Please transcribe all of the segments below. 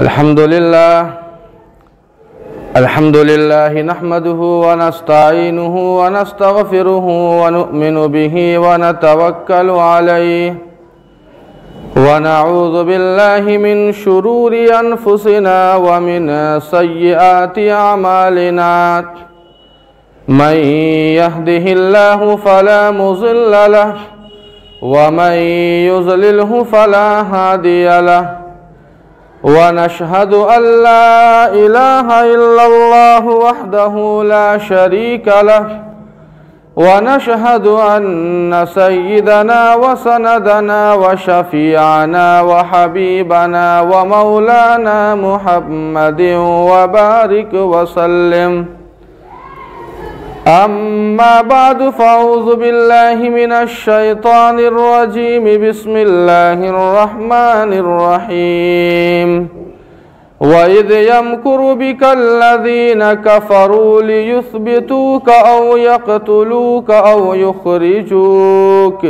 الحمد لله نحمده ونستعينه ونستغفره ونؤمن به ونتوكل عليه ونعوذ بالله من شرور أنفسنا ومن سيئات أعمالنا من يهده الله فلا مضل له ومن يضلله فلا هادي له ونشهد أن لا إله إلا الله وحده لا شريك له ونشهد أن سيدنا وسندنا وشفيعنا وحبيبنا ومولانا محمد وبارك وسلم. أما بعد فأعوذ بالله من الشيطان الرجيم. بسم الله الرحمن الرحيم. وإذ يمكر بك الذين كفروا ليثبتوك أو يقتلوك أو يخرجوك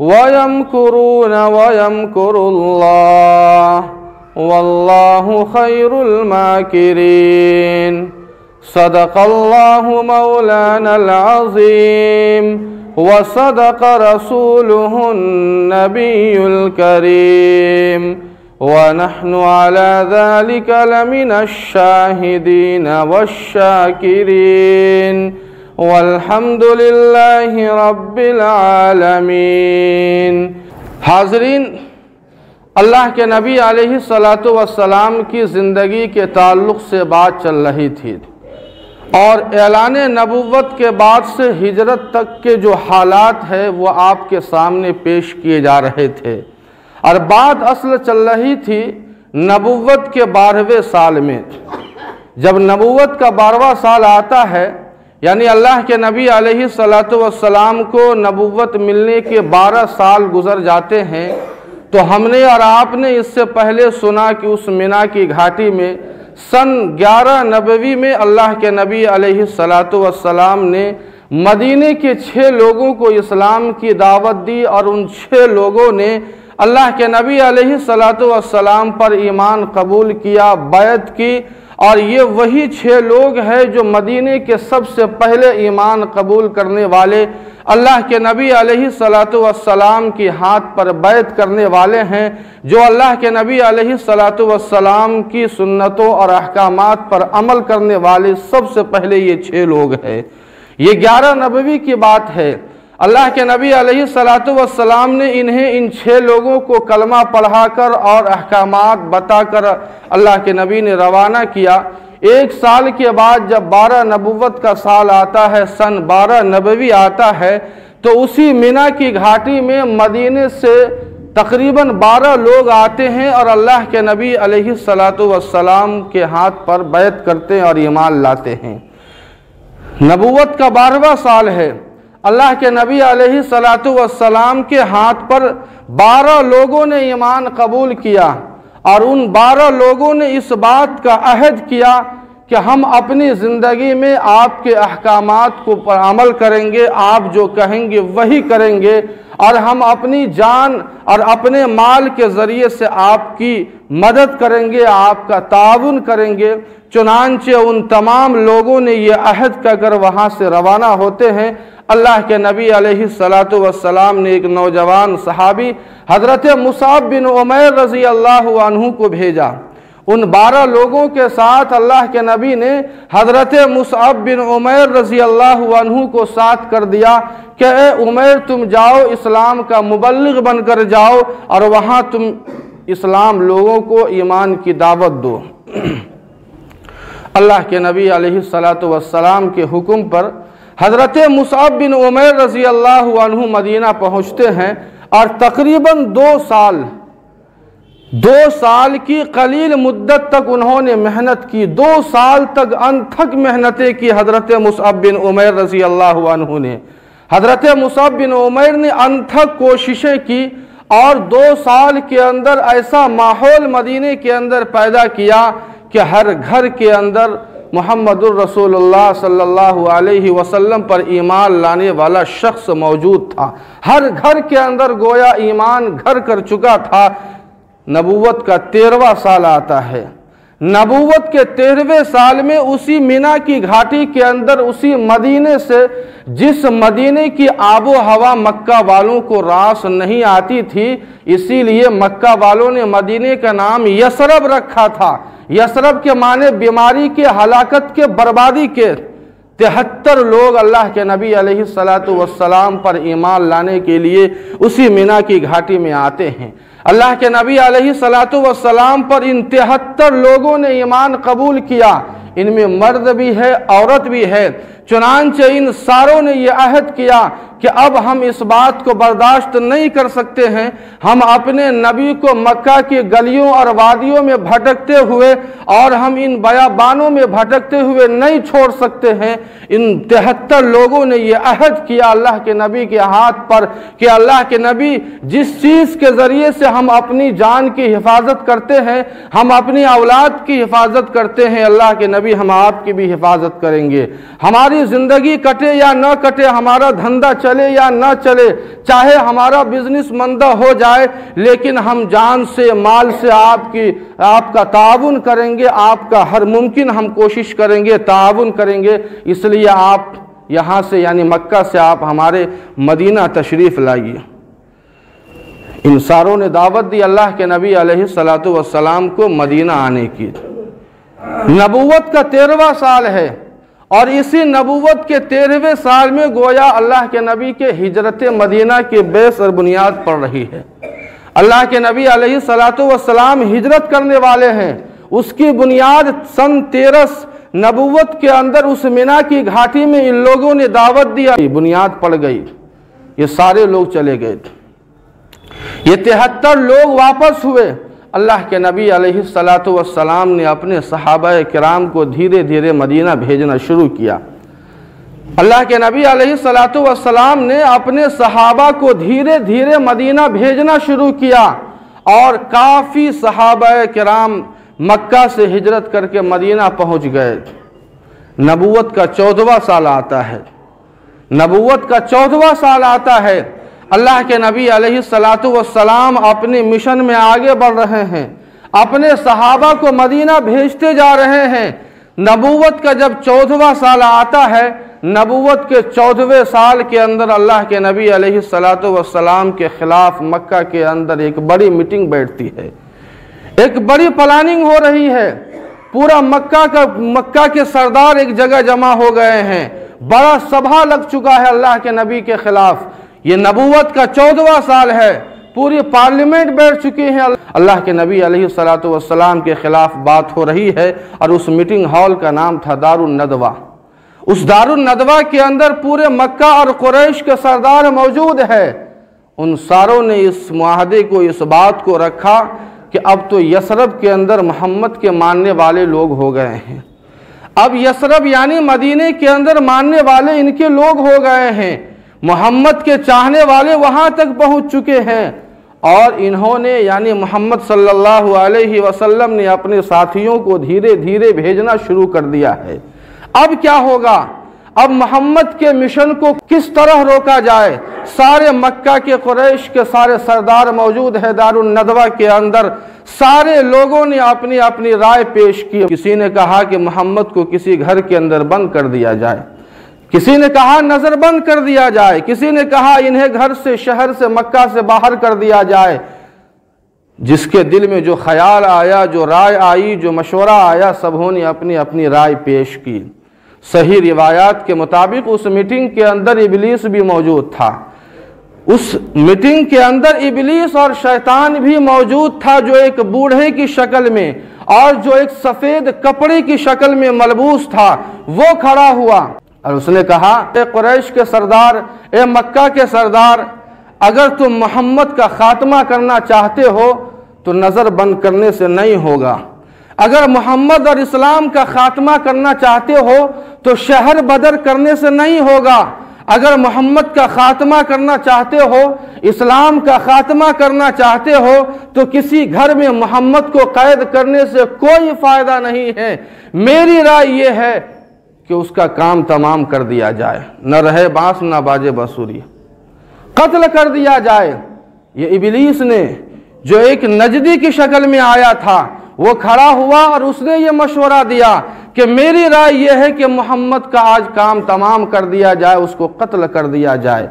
ويمكرون ويمكر الله والله خير الماكرين. صدق الله مولانا العظيم وصدق رسوله النبي الكريم ونحن على ذلك لمن الشاهدين والشاكرين والحمد لله رب العالمين. حاضرین، اللہ کے نبی علیہ الصلاۃ والسلام کی زندگی کے تعلق سے بات چل رہی تھی اور اعلان نبوت کے بعد سے ہجرت تک کے جو حالات ہیں وہ آپ کے سامنے پیش کیے جا رہے تھے، اور بات اصل چل رہی تھی نبوت کے 12ویں سال میں. جب نبوت کا 12واں سال آتا ہے، یعنی اللہ کے نبی علیہ الصلاۃ والسلام کو نبوت ملنے کے 12 سال گزر جاتے ہیں، تو ہم نے اور آپ نے اس سے پہلے سنا کہ اس مینا کی گھاٹی میں سن 11 نبوی میں اللہ کے نبی علیہ الصلاۃ والسلام نے مدینے کے 6 لوگوں کو اسلام کی دعوت دی، اور ان 6 لوگوں نے اللہ کے نبی علیہ الصلاۃ والسلام پر ایمان قبول کیا، بیعت کی. اور یہ وہی 6 لوگ ہیں جو مدینے کے سب سے پہلے ایمان قبول کرنے والے اللہ کے نبی علیہ الصلاۃ والسلام کی ہاتھ پر بیعت کرنے والے ہیں، جو اللہ کے نبی علیہ الصلاۃ والسلام کی سنتوں اور احکامات پر عمل کرنے والے سب سے پہلے یہ 6 لوگ ہیں. یہ 11 نبوی کی بات ہے. اللہ کے نبی علیہ الصلاۃ والسلام نے ان 6 لوگوں کو کلمہ پڑھا کر اور احکامات بتا کر اللہ کے نبی نے روانہ کیا. 1 سال کے بعد جب 12 نبوت کا سال آتا ہے، سن 12 نبوی آتا ہے، تو اسی مینا کی گھاٹی میں مدینے سے تقریباً 12 لوگ آتے ہیں اور اللہ کے نبی علیہ الصلاۃ والسلام کے ہاتھ پر بیعت کرتے ہیں اور ایمان لاتے ہیں. نبوت کا 12واں سال ہے. اللہ کے نبی علیہ الصلاۃ والسلام کے ہاتھ پر 12 لوگوں نے ایمان قبول کیا، اور ان 12 لوگوں نے اس بات کا عہد کیا کہ ہم اپنی زندگی میں آپ کے احکامات کو پر عمل کریں گے، آپ جو کہیں گے وہی کریں گے، اور ہم اپنی جان اور اپنے مال کے ذریعے سے آپ کی مدد کریں گے، آپ کا تعاون کریں گے. چنانچہ ان تمام لوگوں نے یہ عہد کر کر وہاں سے روانہ ہوتے ہیں. اللہ کے نبی علیہ الصلاۃ والسلام نے ایک نوجوان صحابی حضرت مصعب بن عمیر رضی اللہ عنہ کو بھیجا. ان 12 لوگوں کے ساتھ اللہ کے نبی نے حضرت مصعب بن عمیر رضی اللہ عنہ کو ساتھ کر دیا کہ اے عمیر، تم جاؤ، اسلام کا مبلغ بن کر جاؤ، اور وہاں تم اسلام لوگوں کو ایمان کی دعوت دو. اللہ کے نبی علیہ الصلاۃ والسلام کے حکم پر حضرت مصعب بن عمیر رضی اللہ عنہ مدینہ پہنچتے ہیں، اور تقریباً 2 سال کی قلیل مدت تک انہوں نے محنت کی. 2 سال تک انتھک محنتیں کی حضرت مصعب بن عمیر رضی اللہ عنہ نے. حضرت مصعب بن عمیر نے انتھک کوششیں کی، اور 2 سال کے اندر ایسا ماحول مدینے کے اندر پیدا کیا کہ ہر گھر کے اندر محمد الرسول اللہ صلی اللہ علیہ وسلم پر ایمان لانے والا شخص موجود تھا. ہر گھر کے اندر گویا ایمان گھر کر چکا تھا. नबूवत का 13वां साल आता है। नबूवत के 13वें साल में उसी मिना की घाटी के अंदर, उसी मदीने से, जिस मदीने की आबो हवा मक्का वालों को रास नहीं आती थी, इसीलिए मक्का वालों ने मदीने का नाम यसरब रखा था। यसरब के माने बीमारी के, हलाकत के, बर्बादी के। 73 लोग अल्लाह के नबी अलैहिस्सलातु वस्सलाम पर ईमान लाने के लिए उसी मिना की घाटी में आते हैं। अल्लाह के नबी अलैहिस्सलातु वस्सलाम पर इन 73 लोगों ने ईमान कबूल किया। इनमें मर्द भी है, औरत भी है। चुनांचे इन सारों ने ये अहद किया कि अब हम इस बात को बर्दाश्त नहीं कर सकते हैं, हम अपने नबी को मक्का की गलियों और वादियों में भटकते हुए और हम इन बयाबानों में भटकते हुए नहीं छोड़ सकते हैं। इन 73 लोगों ने ये अहद किया अल्लाह के नबी के हाथ पर कि अल्लाह के नबी, जिस चीज़ के ज़रिए से हम अपनी जान की हिफाजत करते हैं, हम अपनी औलाद की हिफाजत करते हैं, अल्लाह के नबी हम आपकी भी हिफाजत करेंगे। हमारी ज़िंदगी कटे या न कटे, हमारा धंधा चले या न चले, चाहे हमारा बिजनेस मंदा हो जाए, लेकिन हम जान से, माल से आपका ताउन करेंगे, आपका हर मुमकिन हम कोशिश करेंगे, ताउन करेंगे। इसलिए आप यहाँ से यानी मक्का से आप हमारे मदीना तशरीफ़ लाइए। इन सारों ने दावत दी अल्लाह के नबी अलैहिस्सलातु वस्सलाम को मदीना आने की। नबूवत का 13वां साल है और इसी नबूवत के 13वें साल में गोया अल्लाह के नबी के हिजरत मदीना की बेस और बुनियाद पड़ रही है। अल्लाह के नबी अलैहिस्सलातु वस्सलाम हिजरत करने वाले हैं। उसकी बुनियाद सन 13 नबूवत के अंदर उस मिना की घाटी में इन लोगों ने दावत दिया, बुनियाद पड़ गई, ये सारे लोग चले गए। ये 73 लोग वापस हुए। अल्लाह के नबी अलैहिस्सलातु वस्सलाम ने अपने सहाबाए किराम को धीरे धीरे मदीना भेजना शुरू किया। अल्लाह के नबी अलैहिस्सलातु वस्सलाम ने अपने सहाबा को धीरे धीरे मदीना भेजना शुरू किया और काफ़ी सहाबाए किराम मक्का से हिजरत करके मदीना पहुंच गए। नबूवत का 14वां साल आता है। नबूवत का 14वां साल आता है। अल्लाह के नबी अलैहिस्सलातु वस्सलाम अपने मिशन में आगे बढ़ रहे हैं, अपने सहाबा को मदीना भेजते जा रहे हैं। नबूवत का जब 14वां साल आता है, नबूवत के 14वें साल के अंदर अल्लाह के नबी अलैहिस्सलातु वस्सलाम के खिलाफ मक्का के अंदर एक बड़ी मीटिंग बैठती है, एक बड़ी प्लानिंग हो रही है। पूरा मक्का के सरदार एक जगह जमा हो गए हैं, बड़ा सभा लग चुका है अल्लाह के नबी के खिलाफ। ये नबूवत का 14वां साल है, पूरी पार्लियामेंट बैठ चुकी है, अल्लाह के नबी अलैहिस्सलातु वस्सलाम के खिलाफ बात हो रही है। और उस मीटिंग हॉल का नाम था दारुन नदवा। उस दारुन नदवा के अंदर पूरे मक्का और कुरैश के सरदार मौजूद है। उन सारों ने इस मुआहदे को, इस बात को रखा कि अब तो यसरब के अंदर मोहम्मद के मानने वाले लोग हो गए हैं। अब यसरब यानी मदीने के अंदर मानने वाले इनके लोग हो गए हैं। मोहम्मद के चाहने वाले वहां तक पहुंच चुके हैं और इन्होंने यानी मोहम्मद सल्लल्लाहु अलैहि वसल्लम ने अपने साथियों को धीरे धीरे भेजना शुरू कर दिया है। अब क्या होगा? अब मोहम्मद के मिशन को किस तरह रोका जाए? सारे मक्का के कुरैश के सारे सरदार मौजूद है दारुन नदवा के अंदर। सारे लोगों ने अपनी अपनी राय पेश की। किसी ने कहा कि मोहम्मद को किसी घर के अंदर बंद कर दिया जाए, किसी ने कहा नजरबंद कर दिया जाए, किसी ने कहा इन्हें घर से, शहर से, मक्का से बाहर कर दिया जाए। जिसके दिल में जो ख्याल आया, जो राय आई, जो मशवरा आया, सबों ने अपनी अपनी राय पेश की। सही रिवायात के मुताबिक उस मीटिंग के अंदर इबलीस भी मौजूद था। उस मीटिंग के अंदर इबलीस और शैतान भी मौजूद था, जो एक बूढ़े की शक्ल में और जो एक सफेद कपड़े की शक्ल में मलबूस था, वो खड़ा हुआ और उसने कहा, ए कुरैश के सरदार, ए मक्का के सरदार, अगर तुम मोहम्मद का खात्मा करना चाहते हो तो नज़र बंद करने से नहीं होगा। अगर मोहम्मद और इस्लाम का खात्मा करना चाहते हो तो शहर बदर करने से नहीं होगा। अगर मोहम्मद का खात्मा करना चाहते हो, इस्लाम का खात्मा करना चाहते हो तो किसी घर में मोहम्मद को कैद करने से कोई फायदा नहीं है। मेरी राय ये है कि उसका काम तमाम कर दिया जाए, न रहे बांस न बाजे बांसुरी, कत्ल कर दिया जाए। ये इबलीस ने جو ایک نجدی کی شکل میں آیا تھا، وہ کھڑا ہوا اور اس نے یہ مشورہ دیا کہ میری رائے یہ ہے کہ محمد کا آج کام تمام کر دیا جائے، اس کو قتل کر دیا جائے۔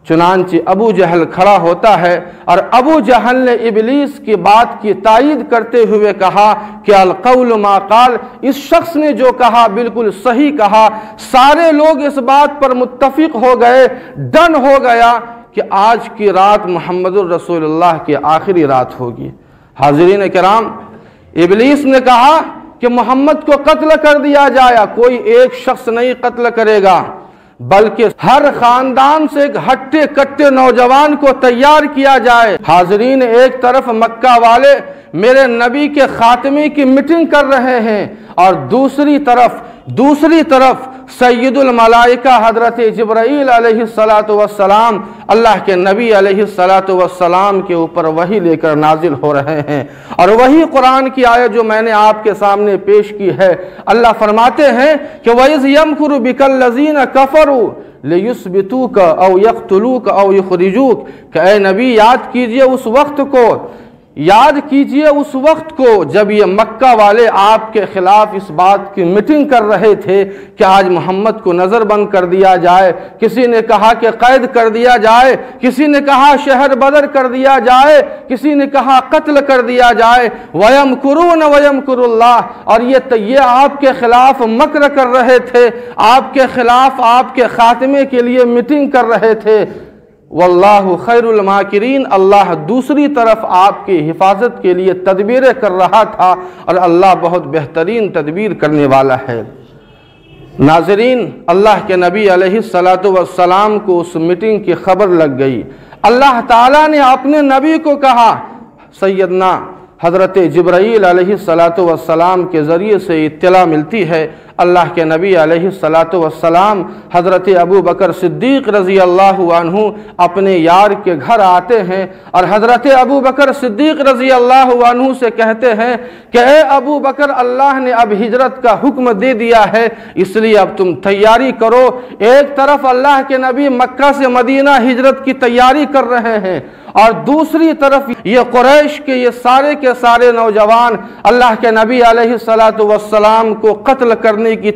چنانچہ ابو جہل کھڑا ہوتا ہے اور ابو جہل نے ابلیس کی بات کی تائید کرتے ہوئے کہا کہ القول ما قال، اس شخص نے جو کہا بالکل صحیح کہا۔ سارے لوگ اس بات پر متفق ہو گئے، ڈن ہو گیا کہ آج کی رات محمد الرسول اللہ کی آخری رات ہوگی۔ حاضرین کرام، ابلیس نے کہا کہ محمد کو قتل کر دیا جائے، کوئی ایک شخص نہیں قتل کرے گا، بلکہ ہر خاندان سے ایک ہٹے کٹے نوجوان کو تیار کیا جائے۔ حاضرین، ایک طرف مکہ والے میرے نبی کے خاتمے کی میٹنگ کر رہے ہیں اور دوسری طرف سید الملائکہ حضرت جبرائیل علیہ السلام اللہ کے نبی علیہ السلام کے اوپر وحی لے کر نازل ہو رہے ہیں۔ اور وہی قرآن کی آیت جو میں نے آپ کے سامنے پیش کی ہے، اللہ فرماتے ہیں کہ وَإِذْ يَمْكُرُ بِكَ الَّذِينَ كَفَرُوا لِيُثْبِتُوكَ أَوْ يَقْتُلُوكَ أَوْ يُخْرِجُوكَ، کہ اے نبی یاد کیجئے اس وقت کو جب یہ مکہ والے آپ کے خلاف اس بات کی میٹنگ کر رہے تھے کہ آج محمد کو نظر بند کر دیا جائے، کسی نے کہا کہ قید کر دیا جائے، کسی نے کہا شہر بدر کر دیا جائے، کسی نے کہا قتل کر دیا جائے۔ وَيَمْكُرُونَ وَيَمْكُرُ اللَّهُ، اور یہ آپ کے خلاف مکر کر رہے تھے، آپ کے خلاف آپ کے خاتمے کے لیے میٹنگ کر رہے تھے۔ واللہ خیر الماکرین، اللہ دوسری طرف آپ کی حفاظت کے لیے تدبیریں کر رہا تھا اور اللہ بہت بہترین تدبیر کرنے والا ہے۔ ناظرین، اللہ کے نبی علیہ السلام کو اس میٹنگ کی خبر لگ گئی۔ اللہ تعالیٰ نے اپنے نبی کو کہا، سیدنا حضرت جبرائیل علیہ السلام کے ذریعے سے اطلاع ملتی ہے، اللہ کے نبی علیہ السلام حضرت ابو بکر صدیق رضی اللہ عنہ اپنے یار کے گھر آتے ہیں اور حضرت ابو بکر صدیق رضی اللہ عنہ سے کہتے ہیں کہ اے ابو بکر، اللہ نے اب ہجرت کا حکم دے دیا ہے، اس لیے اب تم تیاری کرو۔ ایک طرف اللہ کے نبی مکہ سے مدینہ ہجرت کی تیاری کر رہے ہیں اور دوسری طرف یہ قریش کے یہ سارے نوجوان اللہ کے نبی علیہ السلام کو قتل کرنے کی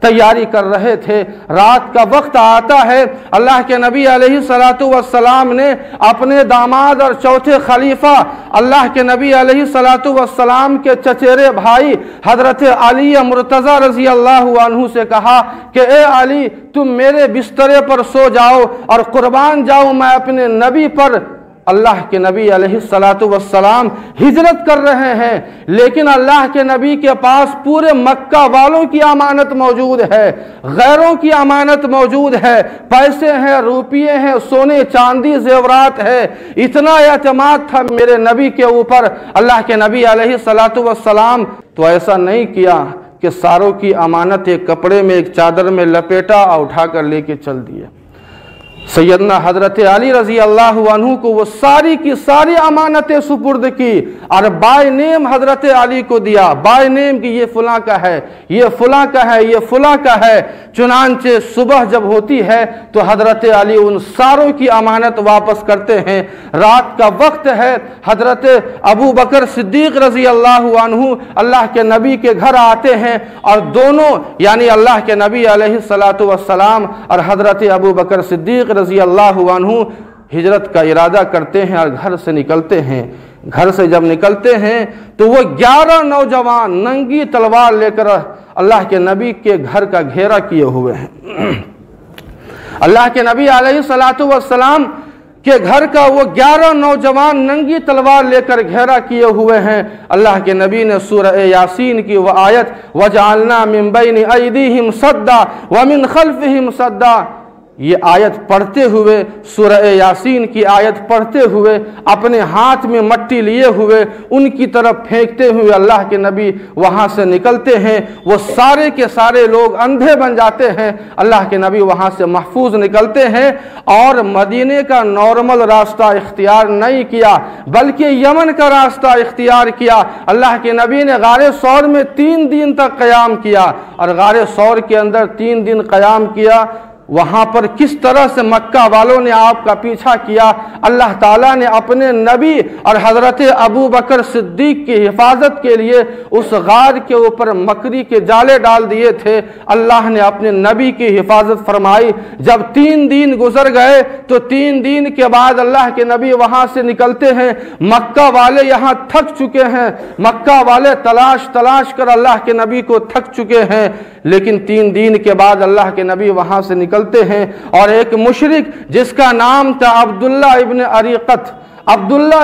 تیاری کر رہے تھے۔ رات کا وقت آتا ہے، اللہ کے نبی علیہ السلام نے اپنے داماد اور چوتھے خلیفہ اللہ کے نبی علیہ السلام کے چچیرے بھائی حضرت علی مرتضی رضی اللہ عنہ سے کہا کہ اے علی، تم میرے بسترے پر سو جاؤ اور قربان جاؤ میں اپنے نبی پر۔ اللہ کے نبی علیہ السلام ہجرت کر رہے ہیں، لیکن اللہ کے نبی کے پاس پورے مکہ والوں کی امانت موجود ہے، غیروں کی امانت موجود ہے، پیسے ہیں، روپیے ہیں، سونے چاندی زیورات ہے۔ اتنا اعتماد تھا میرے نبی کے اوپر۔ اللہ کے نبی علیہ السلام تو ایسا نہیں کیا کہ ساروں کی امانت ایک کپڑے میں ایک چادر میں لپیٹا اور اٹھا کر لے کے چل دیے۔ سیدنا حضرت علی رضی اللہ عنہ کو وہ ساری کی ساری امانتیں سپرد کی اور بائی نیم حضرت علی کو دیا، بائی نیم کہ یہ فلاں کا ہے، یہ فلاں کا ہے، یہ فلاں کا ہے۔ چنانچہ صبح جب ہوتی ہے تو حضرت علی ان ساروں کی امانت واپس کرتے ہیں۔ رات کا وقت ہے، حضرت ابو بکر صدیق رضی اللہ عنہ اللہ کے نبی کے گھر آتے ہیں اور دونوں یعنی اللہ کے نبی علیہ السلام اور حضرت ابو بکر صدیق رضی اللہ عنہ ہجرت کا ارادہ کرتے ہیں اور گھر سے نکلتے ہیں۔ گھر سے جب نکلتے ہیں تو وہ 11 نوجوان ننگی تلوار لے کر اللہ کے نبی کے گھر کا گھیرا کیے ہوئے ہیں۔ اللہ کے نبی علیہ السلام کے گھر کا وہ 11 نوجوان ننگی تلوار لے کر گھیرا کیے ہوئے ہیں۔ اللہ کے نبی نے سورہ یاسین کی وہ آیت وَجَعَلْنَا مِن بَيْنِ أَيْدِيهِمْ صَدًّا وَمِن خَلْفِهِمْ صَدًّا، یہ آیت پڑھتے ہوئے، سورہ یاسین کی آیت پڑھتے ہوئے، اپنے ہاتھ میں مٹی لیے ہوئے ان کی طرف پھینکتے ہوئے اللہ کے نبی وہاں سے نکلتے ہیں۔ وہ سارے کے سارے لوگ اندھے بن جاتے ہیں، اللہ کے نبی وہاں سے محفوظ نکلتے ہیں اور مدینے کا نارمل راستہ اختیار نہیں کیا بلکہ یمن کا راستہ اختیار کیا۔ اللہ کے نبی نے غار ثور میں 3 دن تک قیام کیا اور غار ثور کے اندر 3 دن قیام کیا۔ वहाँ पर किस तरह से मक्का वालों ने आपका पीछा किया। अल्लाह ताला ने अपने नबी और हज़रत अबू बकर सिद्दीक की हिफाजत के लिए उस गार के ऊपर मकड़ी के जाले डाल दिए थे। अल्लाह ने अपने नबी की हिफाजत फरमाई। जब 3 दिन गुजर गए तो 3 दिन के बाद अल्लाह के नबी वहाँ से निकलते हैं। मक्का वाले यहाँ थक चुके हैं, मक्का वाले तलाश कर अल्लाह के नबी को थक चुके हैं, लेकिन 3 दिन के बाद अल्लाह के नबी वहाँ से निकलते हैं और एक मुशरिक जिसका नाम था अब्दुल्ला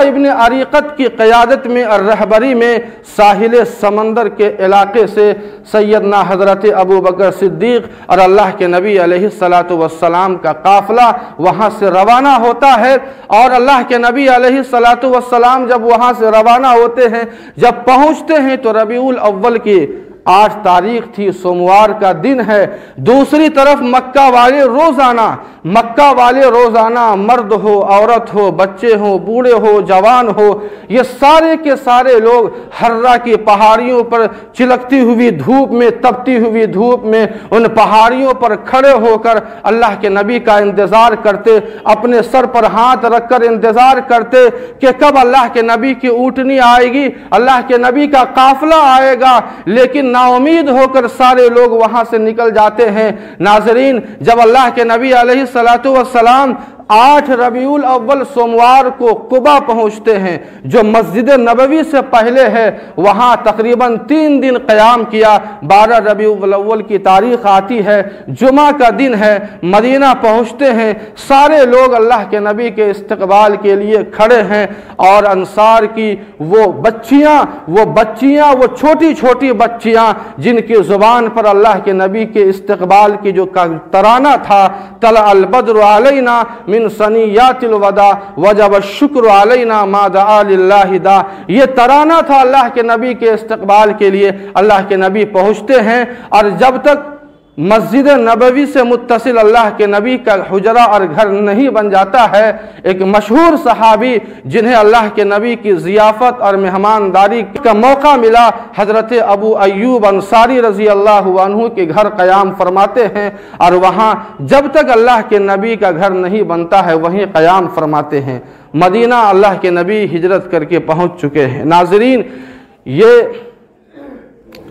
इब्न अरीक़त की क़यादत में और रहबरी में साहिल समंदर के इलाके से सैयदना हज़रत अबू बकर सिद्दीक़ और अल्लाह के नबी अलैहिस्सलातु वस्सलाम का काफ़िला वहाँ से रवाना होता है। और अल्लाह के नबी अलैहिस्सलातु वस्सलाम जब वहाँ से रवाना होते हैं, जब पहुँचते हैं तो रबीउल अव्वल की 8 तारीख थी, सोमवार का दिन है। दूसरी तरफ मक्का वाले रोज़ाना मर्द हो, औरत हो, बच्चे हो, बूढ़े हो, जवान हो, ये सारे के सारे लोग हर्रा की पहाड़ियों पर चिलकती हुई धूप में, तपती हुई धूप में उन पहाड़ियों पर खड़े होकर अल्लाह के नबी का इंतज़ार करते, अपने सर पर हाथ रखकर इंतज़ार करते कि कब अल्लाह के नबी की ऊँटनी आएगी, अल्लाह के नबी का काफ़िला आएगा। लेकिन नाउमीद होकर सारे लोग वहां से निकल जाते हैं। नाज़रीन, जब अल्लाह के नबी अलैहिस्सलातु वस्सलाम 8 रबीउल अव्वल सोमवार को कुबा पहुंचते हैं, जो मस्जिद नबवी से पहले है, वहां तकरीबन 3 दिन क़याम किया। 12 रबीउल अव्वल की तारीख आती है, जुमा का दिन है। मदीना पहुंचते हैं, सारे लोग अल्लाह के नबी के इस्तकबाल के लिए खड़े हैं और अंसार की वो बच्चियां, वो छोटी छोटी बच्चियां जिनकी ज़ुबान पर अल्लाह के नबी के इस्तकबाल की जो तराना था, तला अल बद्र अलैना मिन सनियातिल वदा वजब शुक्र अलैना मा दआ लिल्लाहि दा, ये तराना था अल्लाह के नबी के इस्तकबाल के लिए। अल्लाह के नबी पहुँचते हैं और जब तक मस्जिद नबवी से मुत्तसिल अल्लाह के नबी का हुजरा और घर नहीं बन जाता है, एक मशहूर सहाबी जिन्हें अल्लाह के नबी की ज़ियाफ़त और मेहमानदारी का मौका मिला, हज़रत अबू अय्यूब अंसारी रज़ी अल्लाहु अन्हु के घर क़याम फरमाते हैं और वहाँ जब तक अल्लाह के नबी का घर नहीं बनता है वहीं क़याम फरमाते हैं। मदीना अल्लाह के नबी हिजरत करके पहुँच चुके हैं। नाज़रीन, ये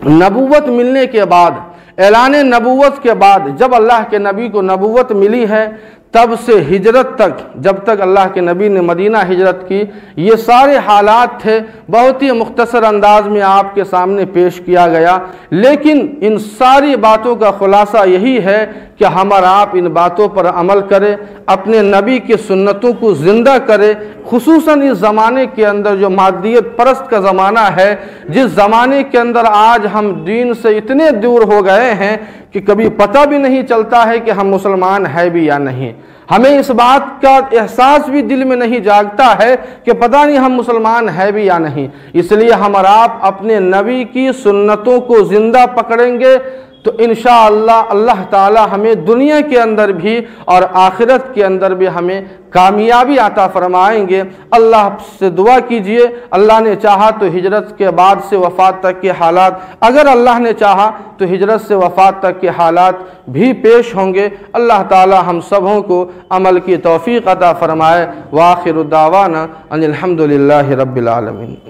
नबूवत मिलने के बाद, ऐलान नबूवत के बाद, जब अल्लाह के नबी को नबूवत मिली है, तब से हिजरत तक, जब तक अल्लाह के नबी ने मदीना हिजरत की, ये सारे हालात थे। बहुत ही मुख्तसर अंदाज में आपके सामने पेश किया गया, लेकिन इन सारी बातों का खुलासा यही है कि हम और आप इन बातों पर अमल करें, अपने नबी की सुन्नतों को ज़िंदा करें। खुसूसन इस ज़माने के अंदर जो मादियत परस्त का ज़माना है, जिस ज़माने के अंदर आज हम दीन से इतने दूर हो गए हैं कि कभी पता भी नहीं चलता है कि हम मुसलमान हैं भी या नहीं। हमें इस बात का एहसास भी दिल में नहीं जागता है कि पता नहीं हम मुसलमान हैं भी या नहीं। इसलिए हम और आप अपने नबी की सुन्नतों को ज़िंदा पकड़ेंगे तो इंशाअल्लाह अल्लाह ताला हमें दुनिया के अंदर भी और आखिरत के अंदर भी हमें कामयाबी अता फरमाएंगे। अल्लाह से दुआ कीजिए, अल्लाह ने चाहा तो हिजरत के बाद से वफ़ात तक के हालात, अगर अल्लाह ने चाहा तो हिजरत से वफ़ात तक के हालात भी पेश होंगे। अल्लाह ताला हम सबों को अमल की तौफ़ीक़ अता फरमाए। व आखिरु दावाना अनिल हम्दुलिल्लाहि रब्बिल आलमीन।